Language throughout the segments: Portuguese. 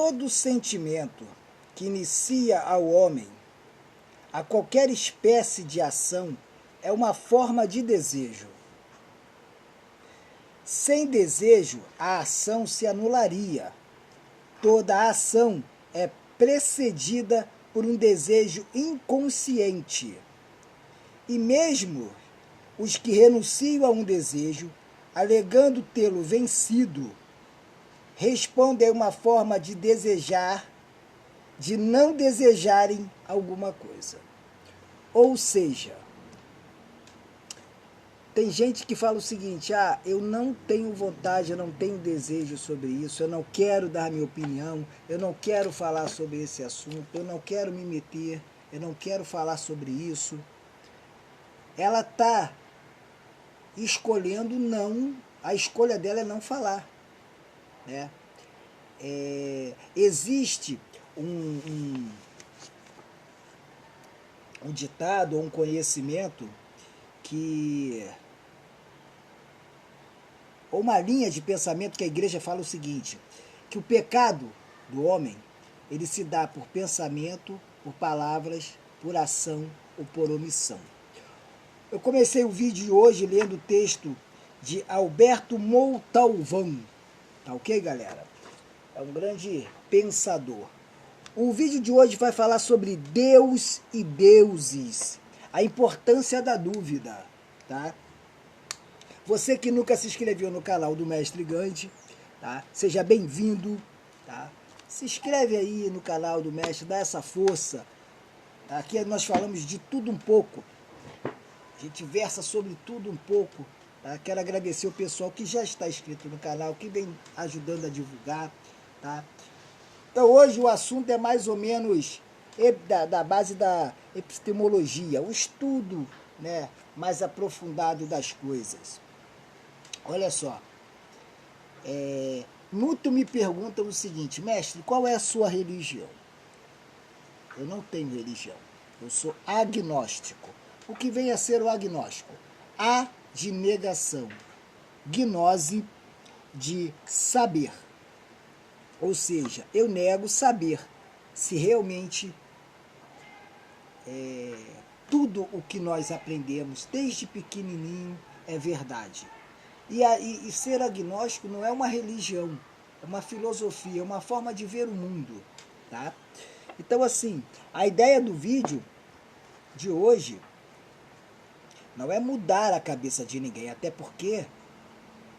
Todo sentimento que inicia ao homem a qualquer espécie de ação é uma forma de desejo. Sem desejo, a ação se anularia. Toda a ação é precedida por um desejo inconsciente. E mesmo os que renunciam a um desejo, alegando tê-lo vencido, respondem a uma forma de desejar, de não desejarem alguma coisa. Ou seja, tem gente que fala o seguinte: eu não tenho vontade, eu não tenho desejo sobre isso, eu não quero dar minha opinião, eu não quero falar sobre esse assunto, eu não quero me meter, eu não quero falar sobre isso. Ela está escolhendo não, a escolha dela é não falar, né? Existe um ditado ou um conhecimento ou uma linha de pensamento que a igreja fala o seguinte, que o pecado do homem, ele se dá por pensamento, por palavras, por ação ou por omissão. Eu comecei o vídeo de hoje lendo o texto de Alberto Montalvão, tá ok, galera? É um grande pensador. O vídeo de hoje vai falar sobre Deus e deuses, a importância da dúvida, tá? Você que nunca se inscreveu no canal do Mestre Gandhi, tá? Seja bem-vindo, tá? Se inscreve aí no canal do Mestre, dá essa força. Aqui nós falamos de tudo um pouco. A gente versa sobre tudo um pouco. Tá? Quero agradecer o pessoal que já está inscrito no canal, que vem ajudando a divulgar, tá? Então hoje o assunto é mais ou menos da base da epistemologia, o estudo, né, mais aprofundado das coisas. Olha só, muito me perguntam o seguinte: mestre, qual é a sua religião? Eu não tenho religião, eu sou agnóstico. O que vem a ser o agnóstico? A de negação, gnose de saber. Ou seja, eu nego saber se realmente tudo o que nós aprendemos desde pequenininho é verdade. E ser agnóstico não é uma religião, é uma filosofia, é uma forma de ver o mundo, tá? Então, assim, a ideia do vídeo de hoje não é mudar a cabeça de ninguém, até porque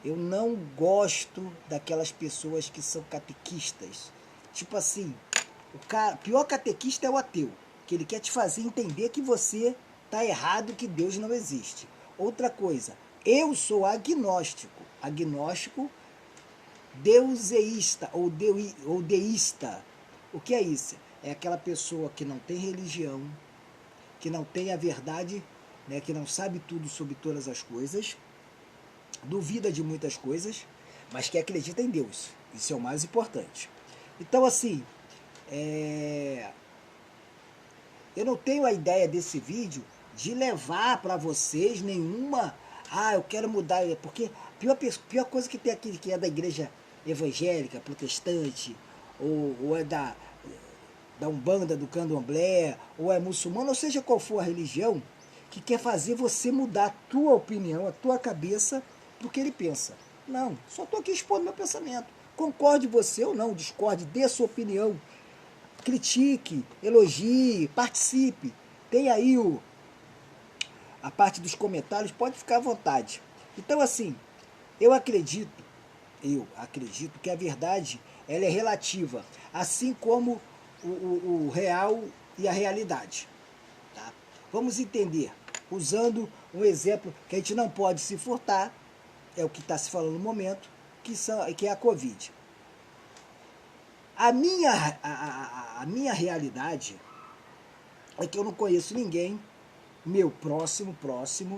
eu não gosto daquelas pessoas que são catequistas. Tipo assim, o pior catequista é o ateu, que ele quer te fazer entender que você está errado, que Deus não existe. Outra coisa, eu sou agnóstico. Agnóstico, deuseísta ou deísta. O que é isso? É aquela pessoa que não tem religião, que não tem a verdade, né, que não sabe tudo sobre todas as coisas, duvida de muitas coisas, mas que acredita em Deus. Isso é o mais importante. Então, assim, eu não tenho a ideia desse vídeo de levar para vocês nenhuma... eu quero mudar, porque a pior coisa que tem aqui, que é da igreja evangélica, protestante, ou é da Umbanda, do Candomblé, ou é muçulmano, ou seja qual for a religião, que quer fazer você mudar a tua opinião, a tua cabeça, do que ele pensa. Não, só estou aqui expondo meu pensamento. Concorde você ou não, discorde, dê sua opinião, critique, elogie, participe. Tem aí a parte dos comentários, pode ficar à vontade. Então, assim, eu acredito que a verdade ela é relativa, assim como o real e a realidade. Tá? Vamos entender, usando um exemplo que a gente não pode se furtar, é o que está se falando no momento, que é a Covid. A minha realidade é que eu não conheço ninguém, meu próximo,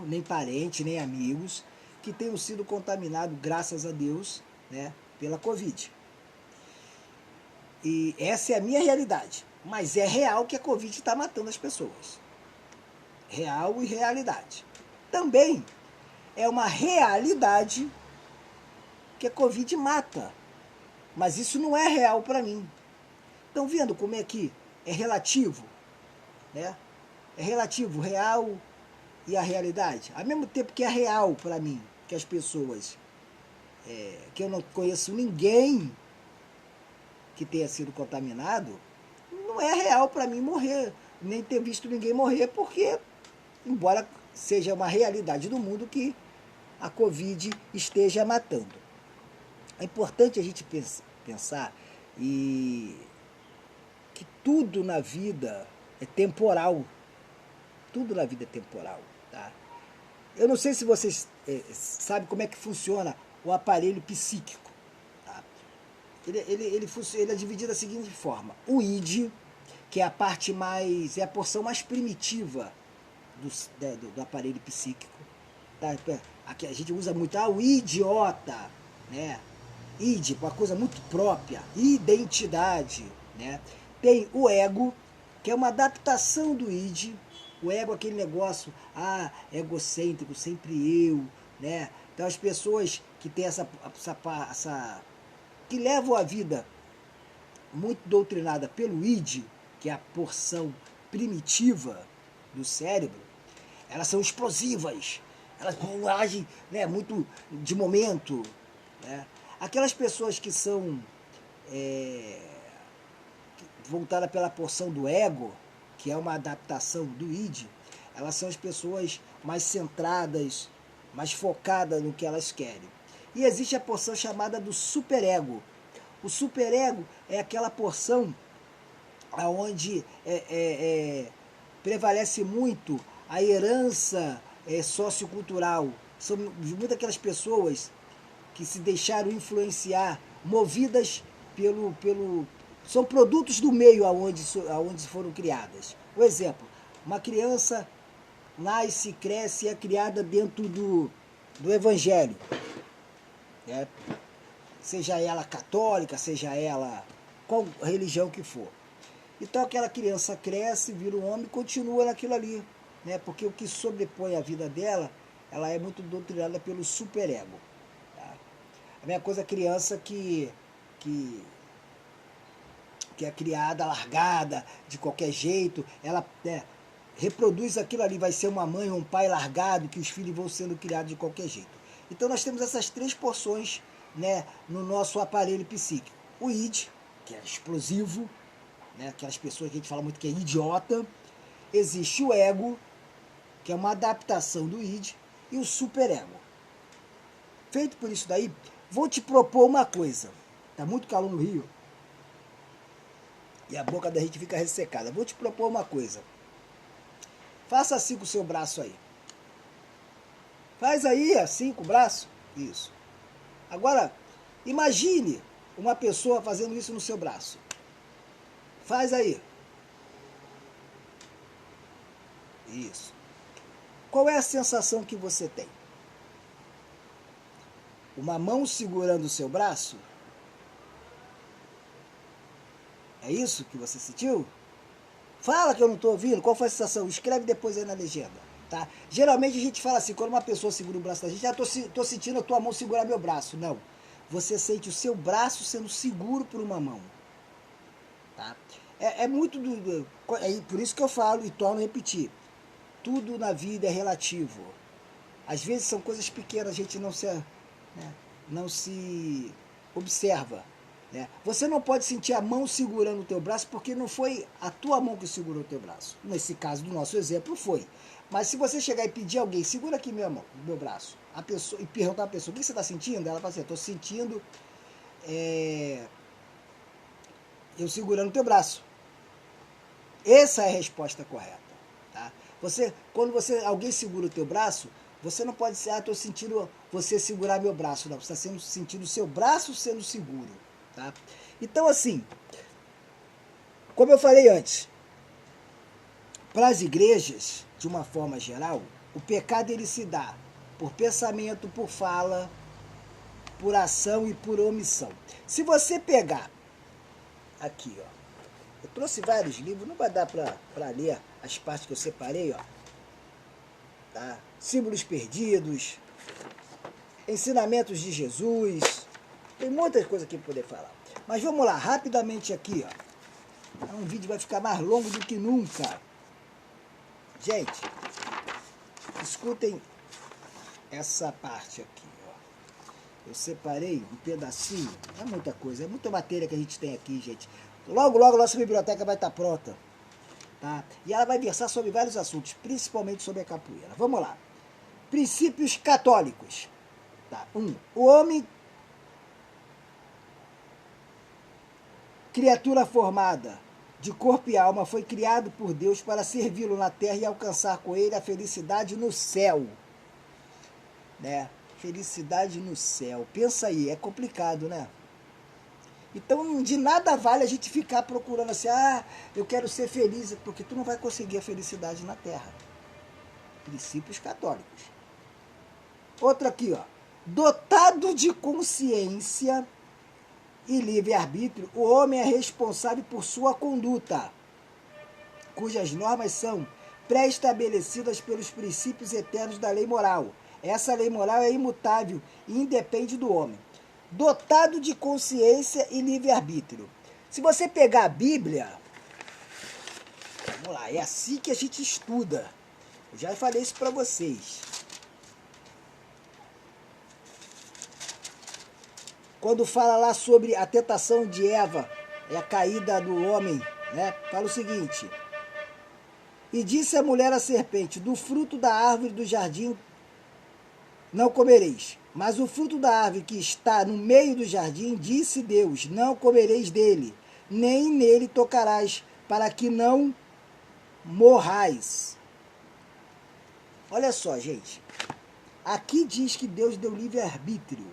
nem parente, nem amigos, que tenham sido contaminados, graças a Deus, né, pela Covid. E essa é a minha realidade. Mas é real que a Covid está matando as pessoas. Real e realidade. Também é uma realidade que a Covid mata. Mas isso não é real para mim. Estão vendo como é que é relativo, né? É relativo, real e a realidade. Ao mesmo tempo que é real para mim, que as pessoas, que eu não conheço ninguém que tenha sido contaminado, não é real para mim morrer, nem ter visto ninguém morrer, porque, embora seja uma realidade do mundo que a Covid esteja matando. É importante a gente pensar e que tudo na vida é temporal. Tudo na vida é temporal. Tá? Eu não sei se vocês sabem como é que funciona o aparelho psíquico. Tá? Ele é dividido da seguinte forma. O id, que é a parte mais, é a porção mais primitiva do aparelho psíquico. Tá? Aqui a gente usa muito, o idiota, né? Id, uma coisa muito própria, identidade, né? Tem o ego, que é uma adaptação do id. O ego é aquele negócio, egocêntrico, sempre eu, né? Então as pessoas que têm essa que levam a vida muito doutrinada pelo id, que é a porção primitiva do cérebro, elas são explosivas, elas agem, né, muito de momento, né? Aquelas pessoas que são voltadas pela porção do ego, que é uma adaptação do id, elas são as pessoas mais centradas, mais focadas no que elas querem. E existe a porção chamada do superego. O superego é aquela porção onde prevalece muito a herança sociocultural. São muitas aquelas pessoas que se deixaram influenciar, movidas são produtos do meio aonde foram criadas. Por exemplo, uma criança nasce, cresce e é criada dentro do evangelho, né? Seja ela católica, seja ela qual religião que for. Então aquela criança cresce, vira um homem e continua naquilo ali, né? Porque o que sobrepõe a vida dela, ela é muito doutrinada pelo superego. Tá? A mesma coisa a criança que é criada, largada, de qualquer jeito, ela reproduz aquilo ali, vai ser uma mãe ou um pai largado, que os filhos vão sendo criados de qualquer jeito. Então nós temos essas três porções, né, no nosso aparelho psíquico. O id, que é explosivo, né, aquelas pessoas que a gente fala muito que é idiota. Existe o ego, que é uma adaptação do id, e o superego. Feito por isso daí, vou te propor uma coisa. Está muito calor no Rio e a boca da gente fica ressecada. Vou te propor uma coisa. Faça assim com o seu braço aí. Faz aí assim com o braço. Isso. Agora, imagine uma pessoa fazendo isso no seu braço. Faz aí. Isso. Qual é a sensação que você tem? Uma mão segurando o seu braço? É isso que você sentiu? Fala que eu não estou ouvindo. Qual foi a sensação? Escreve depois aí na legenda. Tá? Geralmente a gente fala assim, quando uma pessoa segura o braço da gente, estou sentindo a tua mão segurar meu braço. Não. Você sente o seu braço sendo seguro por uma mão. Tá? É muito por isso que eu falo e torno a repetir. Tudo na vida é relativo. Às vezes são coisas pequenas, a gente não se observa. Né? Você não pode sentir a mão segurando o teu braço porque não foi a tua mão que segurou o teu braço. Nesse caso do nosso exemplo foi. Mas se você chegar e pedir a alguém, segura aqui minha mão, meu braço, a pessoa, e perguntar à pessoa, o que você está sentindo? Ela fala assim, estou sentindo eu segurando o teu braço. Essa é a resposta correta. Tá? Quando alguém segura o teu braço, você não pode dizer, estou sentindo você segurar meu braço. Não, você está sentindo o seu braço sendo seguro. Tá? Então, assim, como eu falei antes, para as igrejas, de uma forma geral, o pecado ele se dá por pensamento, por fala, por ação e por omissão. Se você pegar aqui, ó, eu trouxe vários livros, não vai dar para ler as partes que eu separei, ó. Tá? Símbolos perdidos, ensinamentos de Jesus, tem muitas coisas aqui para poder falar. Mas vamos lá, rapidamente aqui, ó. Um vídeo vai ficar mais longo do que nunca. Gente, escutem essa parte aqui, ó. Eu separei um pedacinho, é muita coisa, é muita matéria que a gente tem aqui, gente. Logo, logo, nossa biblioteca vai estar pronta, tá? E ela vai versar sobre vários assuntos, principalmente sobre a capoeira. Vamos lá. Princípios católicos. Tá? O homem, criatura formada de corpo e alma, foi criado por Deus para servi-lo na terra e alcançar com ele a felicidade no céu. Né? Felicidade no céu. Pensa aí, é complicado, né? Então, de nada vale a gente ficar procurando assim, eu quero ser feliz, porque tu não vai conseguir a felicidade na terra. Princípios católicos. Outro aqui, ó. Dotado de consciência e livre-arbítrio, o homem é responsável por sua conduta, cujas normas são pré-estabelecidas pelos princípios eternos da lei moral. Essa lei moral é imutável e independe do homem. Dotado de consciência e livre-arbítrio. Se você pegar a Bíblia, vamos lá, é assim que a gente estuda. Eu já falei isso para vocês. Quando fala lá sobre a tentação de Eva, a caída do homem, né? Fala o seguinte: e disse a mulher à serpente, do fruto da árvore do jardim não comereis, mas o fruto da árvore que está no meio do jardim, disse Deus, não comereis dele, nem nele tocarás, para que não morrais. Olha só, gente, aqui diz que Deus deu livre-arbítrio,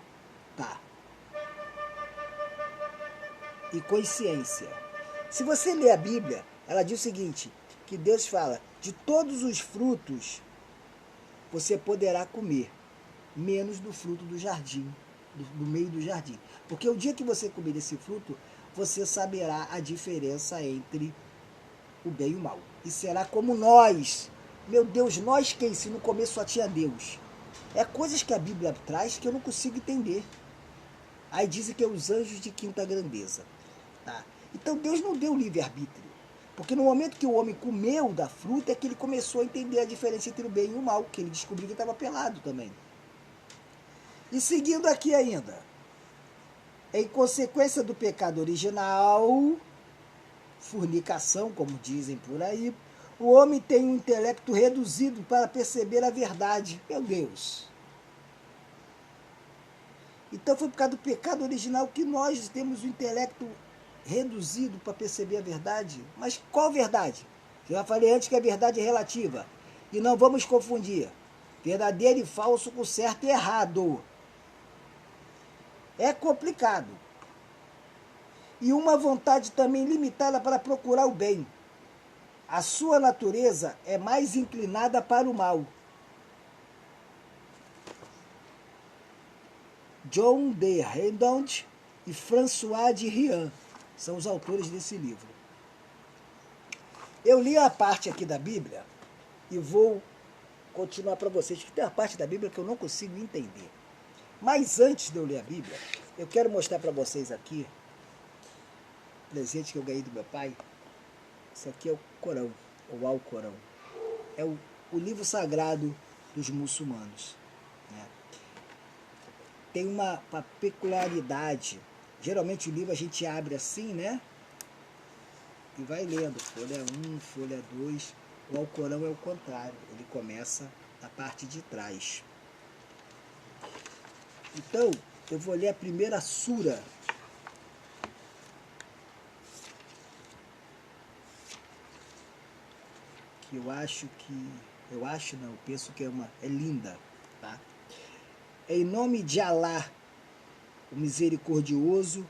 tá? E consciência. Se você ler a Bíblia, ela diz o seguinte, que Deus fala, de todos os frutos você poderá comer, menos do fruto do jardim, do meio do jardim. Porque o dia que você comer esse fruto, você saberá a diferença entre o bem e o mal. E será como nós. Meu Deus, nós quem? Se no começo só tinha Deus. É coisas que a Bíblia traz que eu não consigo entender. Aí dizem que é os anjos de quinta grandeza. Tá? Então Deus não deu livre-arbítrio. Porque no momento que o homem comeu da fruta é que ele começou a entender a diferença entre o bem e o mal, que ele descobriu que estava pelado também. E seguindo aqui ainda, em consequência do pecado original, fornicação, como dizem por aí, o homem tem um intelecto reduzido para perceber a verdade. Meu Deus! Então foi por causa do pecado original que nós temos o intelecto reduzido para perceber a verdade. Mas qual verdade? Eu já falei antes que a verdade é relativa. E não vamos confundir verdadeiro e falso com certo e errado. É complicado. E uma vontade também limitada para procurar o bem. A sua natureza é mais inclinada para o mal. John de Redon e François de Rian são os autores desse livro. Eu li a parte aqui da Bíblia e vou continuar para vocês, que tem a parte da Bíblia que eu não consigo entender. Mas antes de eu ler a Bíblia, eu quero mostrar para vocês aqui o presente que eu ganhei do meu pai. Isso aqui é o Corão, ou Alcorão. É o livro sagrado dos muçulmanos. Né? Tem uma peculiaridade. Geralmente o livro a gente abre assim, né? E vai lendo, folha 1, folha 2. O Alcorão é o contrário, ele começa na parte de trás. Então, eu vou ler a primeira sura. Que eu penso que é linda, tá? Em nome de Alá, o misericordioso,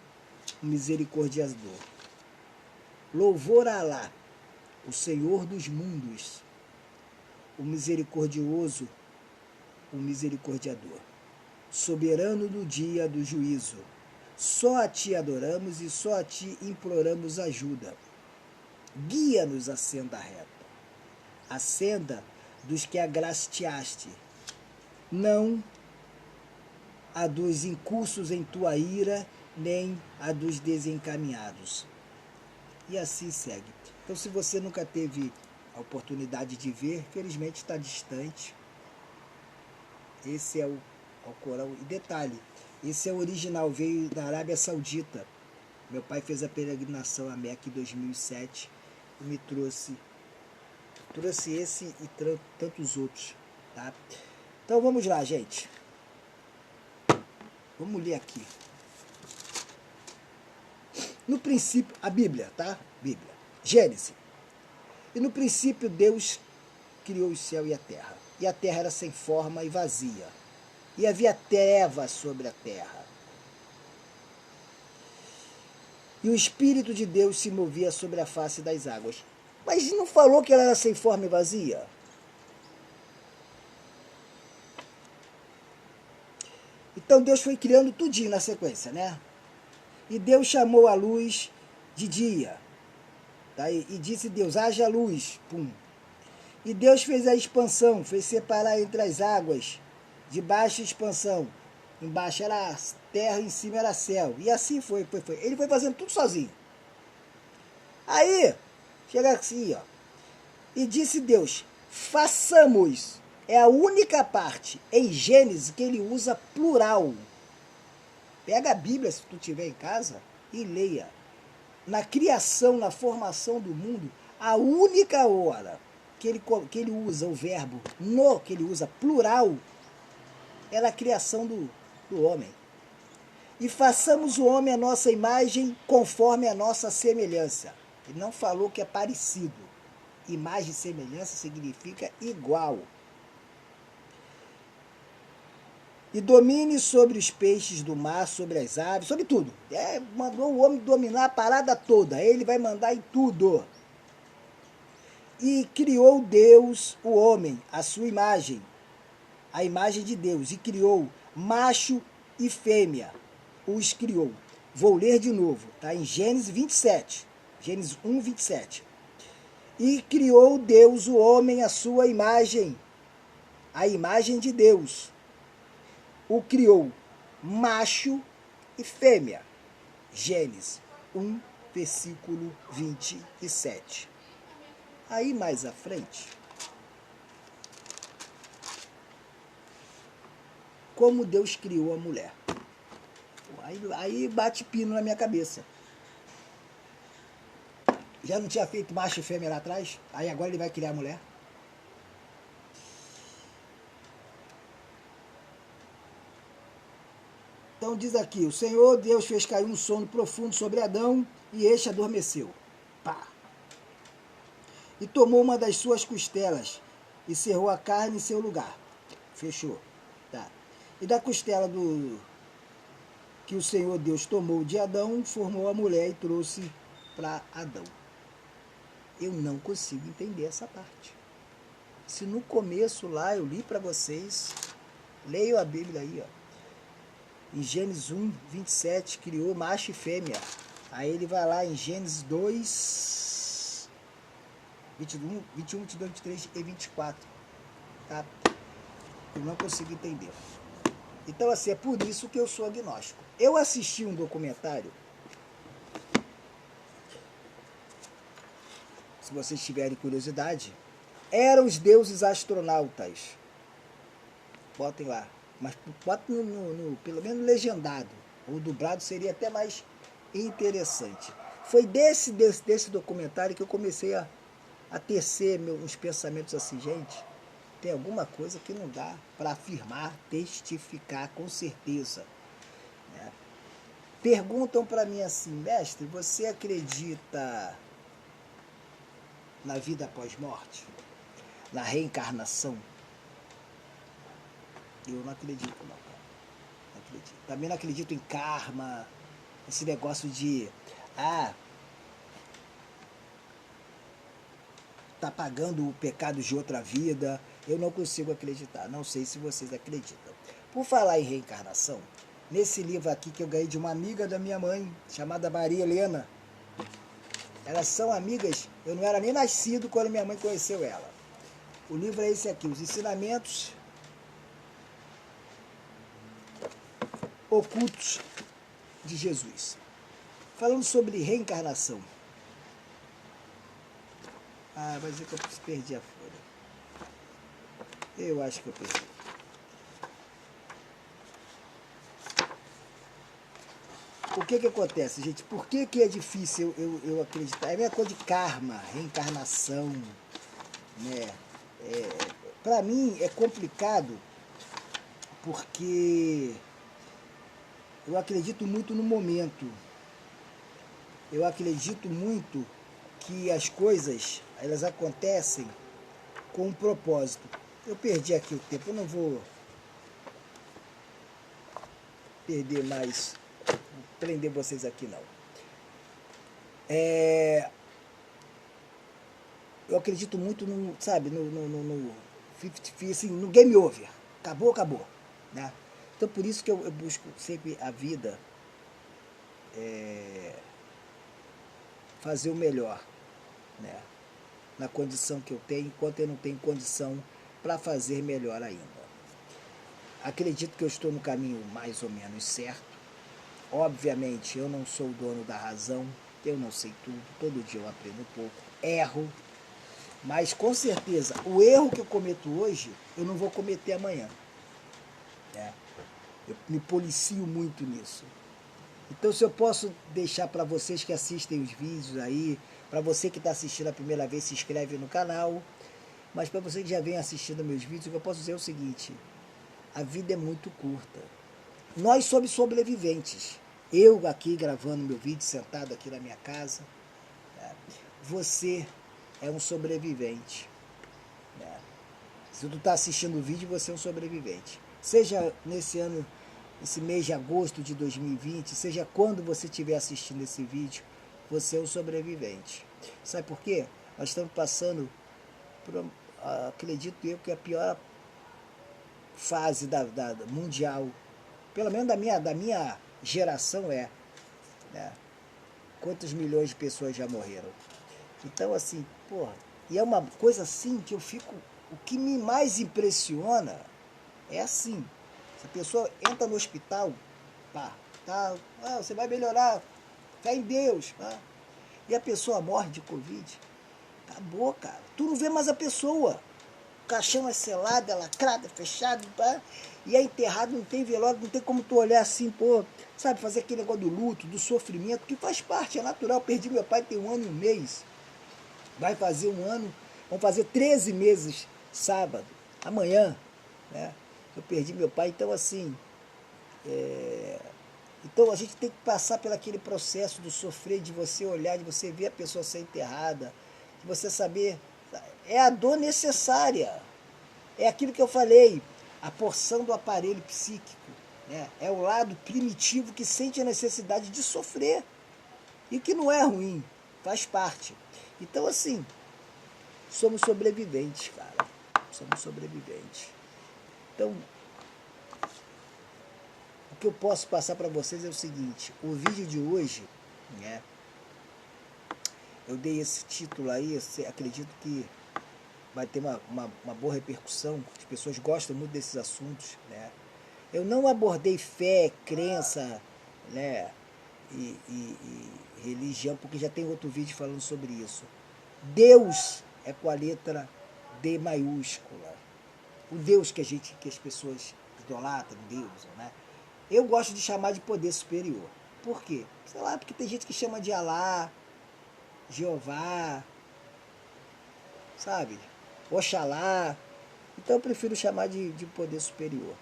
o misericordiador. Louvor a Alá, o Senhor dos mundos, o misericordioso, o misericordiador, soberano do dia do juízo. Só a ti adoramos e só a ti imploramos ajuda. Guia-nos à senda reta, a senda dos que agraciaste, não a dos incursos em tua ira, nem a dos desencaminhados. E assim segue. Então, se você nunca teve a oportunidade de ver, felizmente está distante. Esse é o Corão. E detalhe, esse é o original, veio da Arábia Saudita. Meu pai fez a peregrinação a Meca em 2007 e me trouxe esse e tantos outros. Tá? Então vamos lá, gente. Vamos ler aqui. No princípio, a Bíblia, tá? Bíblia. Gênesis. E no princípio Deus criou o céu e a terra. E a terra era sem forma e vazia. E havia trevas sobre a terra. E o Espírito de Deus se movia sobre a face das águas. Mas não falou que ela era sem forma e vazia? Então Deus foi criando tudinho na sequência, né? E Deus chamou a luz de dia. Tá? E disse Deus, haja luz. Pum. E Deus fez a expansão, fez separar entre as águas de baixa expansão. Embaixo era terra, em cima era céu. E assim foi. Ele foi fazendo tudo sozinho. Aí, chega assim, ó. E disse Deus, façamos. É a única parte em Gênesis que ele usa plural. Pega a Bíblia, se tu tiver em casa, e leia. Na criação, na formação do mundo, a única hora que ele usa o verbo que ele usa plural, é na criação do homem. E façamos o homem a nossa imagem conforme a nossa semelhança. Ele não falou que é parecido. Imagem e semelhança significa igual. E domine sobre os peixes do mar, sobre as aves, sobre tudo. Mandou o homem dominar a parada toda. Ele vai mandar em tudo. E criou Deus o homem, a sua imagem, a imagem de Deus. E criou macho e fêmea. Os criou. Vou ler de novo, tá? Em Gênesis 27. Gênesis 1, 27. E criou Deus o homem, a sua imagem, a imagem de Deus. O criou macho e fêmea. Gênesis 1, versículo 27. Aí mais à frente, como Deus criou a mulher. Aí bate pino na minha cabeça. Já não tinha feito macho e fêmea lá atrás? Aí agora ele vai criar a mulher? Então diz aqui, o Senhor Deus fez cair um sono profundo sobre Adão e este adormeceu. Pá! E tomou uma das suas costelas e cerrou a carne em seu lugar. Fechou. Tá. E da costela que o Senhor Deus tomou de Adão, formou a mulher e trouxe para Adão. Eu não consigo entender essa parte. Se no começo lá eu li para vocês, leio a Bíblia aí, ó. Em Gênesis 1, 27, criou macho e fêmea. Aí ele vai lá em Gênesis 2, 21, 22, 23 e 24. Tá? Eu não consigo entender. Então, assim, é por isso que eu sou agnóstico. Eu assisti um documentário, se vocês tiverem curiosidade, eram os deuses astronautas. Botem lá. Mas botem pelo menos legendado. Ou dublado seria até mais interessante. Foi desse documentário que eu comecei a tecer uns pensamentos assim, gente, tem alguma coisa que não dá para afirmar, testificar com certeza. Né? Perguntam para mim assim, mestre, você acredita na vida após morte? Na reencarnação? Eu não acredito, não. Não acredito. Também não acredito em karma, esse negócio de tá pagando o pecado de outra vida. Eu não consigo acreditar. Não sei se vocês acreditam. Por falar em reencarnação, nesse livro aqui que eu ganhei de uma amiga da minha mãe, chamada Maria Helena. Elas são amigas, eu não era nem nascido quando minha mãe conheceu ela. O livro é esse aqui, Os Ensinamentos Ocultos de Jesus. Falando sobre reencarnação. Ah, vai dizer que eu perdi a folha. Eu acho que eu perdi. O que acontece, gente? Por que é difícil eu acreditar? É a mesma coisa de karma, reencarnação, né? Para mim é complicado porque eu acredito muito no momento. Eu acredito muito que as coisas, elas acontecem com um propósito. Eu perdi aqui o tempo, eu não vou perder mais, prender vocês aqui não. Eu acredito muito no, sabe, no 50, assim, no game over. Acabou, acabou. Né? Então por isso que eu busco sempre a vida fazer o melhor. Né? Na condição que eu tenho, enquanto eu não tenho condição para fazer melhor ainda. Acredito que eu estou no caminho mais ou menos certo. Obviamente eu não sou o dono da razão, eu não sei tudo, todo dia eu aprendo um pouco, erro, mas com certeza o erro que eu cometo hoje, eu não vou cometer amanhã. Né? Eu me policio muito nisso. Então se eu posso deixar para vocês que assistem os vídeos aí, para você que está assistindo a primeira vez, se inscreve no canal, mas para você que já vem assistindo meus vídeos, o que eu posso dizer é o seguinte: a vida é muito curta. Nós somos sobreviventes. Eu aqui gravando meu vídeo, sentado aqui na minha casa. Né? Você é um sobrevivente. Né? Se tu está assistindo o vídeo, você é um sobrevivente. Seja nesse ano, esse mês de agosto de 2020, seja quando você estiver assistindo esse vídeo, você é um sobrevivente. Sabe por quê? Nós estamos passando por, acredito eu, que a pior fase da mundial, pelo menos da minha geração né? Quantos milhões de pessoas já morreram? Então assim, porra, e é uma coisa assim que eu fico, o que me mais impressiona é assim, se a pessoa entra no hospital, pá, tá, você vai melhorar, fé em Deus, pá, e a pessoa morre de Covid, acabou, cara, tu não vê mais a pessoa. O caixão é selado, é lacrado, é fechado, pá, e é enterrado, não tem velório, não tem como tu olhar assim, pô, sabe, fazer aquele negócio do luto, do sofrimento, que faz parte, é natural. Perdi meu pai tem 1 ano e 1 mês, vai fazer 1 ano, vão fazer 13 meses sábado, amanhã, né? Eu perdi meu pai, então assim, então a gente tem que passar pelo aquele processo do sofrer, de você olhar, de você ver a pessoa ser enterrada, de você saber, é a dor necessária. É aquilo que eu falei, a porção do aparelho psíquico. Né? É o lado primitivo que sente a necessidade de sofrer. E que não é ruim, faz parte. Então, assim, somos sobreviventes, cara. Somos sobreviventes. Então, o que eu posso passar para vocês é o seguinte: o vídeo de hoje, né, eu dei esse título aí, eu acredito que vai ter uma boa repercussão, as pessoas gostam muito desses assuntos, né? Eu não abordei fé, crença, né, e religião, porque já tem outro vídeo falando sobre isso. Deus é com a letra D maiúscula. O Deus que as pessoas idolatram, Deus, né? Eu gosto de chamar de poder superior. Por quê? Sei lá, porque tem gente que chama de Alá, Jeová, sabe? Oxalá. Então eu prefiro chamar de poder superior.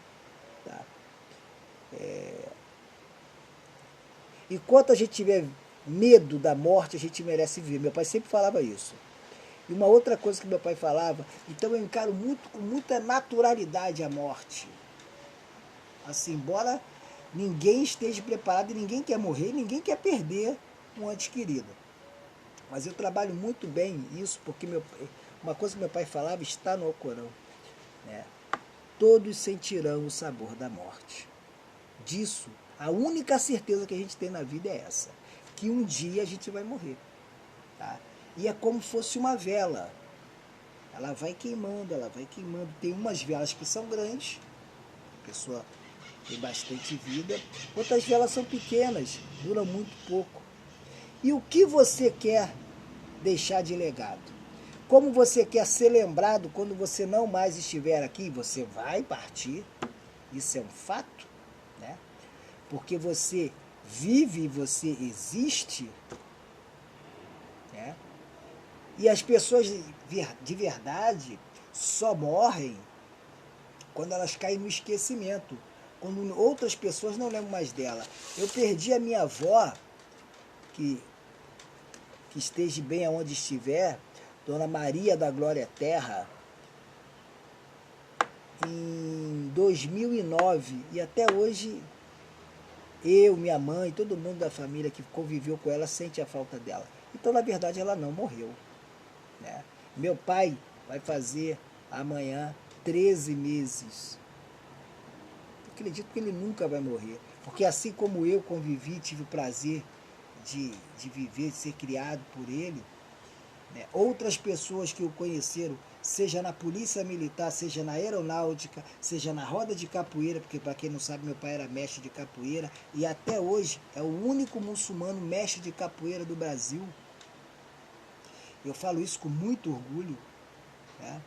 Tá? Enquanto a gente tiver medo da morte, a gente merece viver. Meu pai sempre falava isso. E uma outra coisa que meu pai falava, então eu encaro muito, com muita naturalidade a morte. Assim, embora ninguém esteja preparado e ninguém quer morrer, ninguém quer perder um ente querido. Mas eu trabalho muito bem isso, porque uma coisa que meu pai falava está no Alcorão. Né? Todos sentirão o sabor da morte. Disso, a única certeza que a gente tem na vida é essa, que um dia a gente vai morrer. Tá? E é como se fosse uma vela. Ela vai queimando, ela vai queimando. Tem umas velas que são grandes, a pessoa tem bastante vida. Outras velas são pequenas, duram muito pouco. E o que você quer deixar de legado? Como você quer ser lembrado quando você não mais estiver aqui? Você vai partir, isso é um fato, né? Porque você vive, você existe, né? E as pessoas de verdade só morrem quando elas caem no esquecimento, quando outras pessoas não lembram mais dela. Eu perdi a minha avó, que esteja bem aonde estiver, Dona Maria da Glória Terra, em 2009, e até hoje eu, minha mãe, todo mundo da família que conviveu com ela sente a falta dela. Então, na verdade, ela não morreu, né? Meu pai vai fazer amanhã 13 meses. Eu acredito que ele nunca vai morrer, porque assim como eu convivi, tive o prazer de viver, de ser criado por ele, né? Outras pessoas que o conheceram, seja na polícia militar, seja na aeronáutica, seja na roda de capoeira, porque para quem não sabe, meu pai era mestre de capoeira e até hoje é o único muçulmano mestre de capoeira do Brasil. Eu falo isso com muito orgulho, né?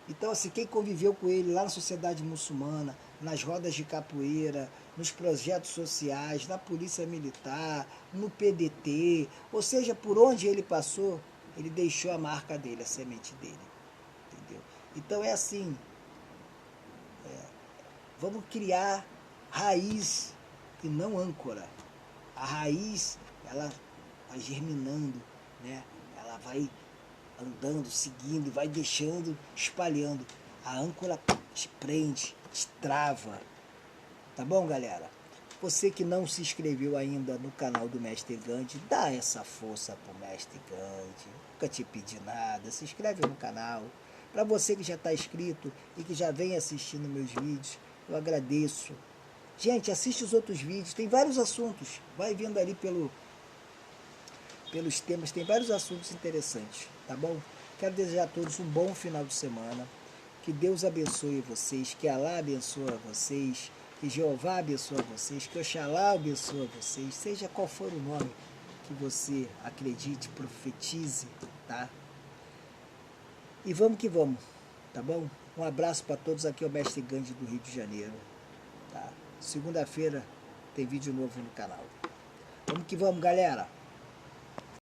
Então, assim, quem conviveu com ele lá na sociedade muçulmana, nas rodas de capoeira, nos projetos sociais, na polícia militar, no PDT, ou seja, por onde ele passou, ele deixou a marca dele, a semente dele, entendeu? Então é assim, vamos criar raiz e não âncora. A raiz, ela vai germinando, né? Ela vai andando, seguindo, vai deixando, espalhando. A âncora te prende, te trava. Tá bom, galera? Você que não se inscreveu ainda no canal do Mestre Gandhi, dá essa força pro Mestre Gandhi. Nunca te pedi nada. Se inscreve no canal. Para você que já está inscrito e que já vem assistindo meus vídeos, eu agradeço. Gente, assiste os outros vídeos. Tem vários assuntos. Vai vendo ali pelos temas. Tem vários assuntos interessantes. Tá bom? Quero desejar a todos um bom final de semana. Que Deus abençoe vocês. Que Alá abençoe vocês. Que Jeová abençoe vocês, que Oxalá abençoe vocês, seja qual for o nome que você acredite, profetize, tá? E vamos que vamos, tá bom? Um abraço para todos, aqui é o Mestre Gandhi do Rio de Janeiro, tá? Segunda-feira tem vídeo novo no canal. Vamos que vamos, galera!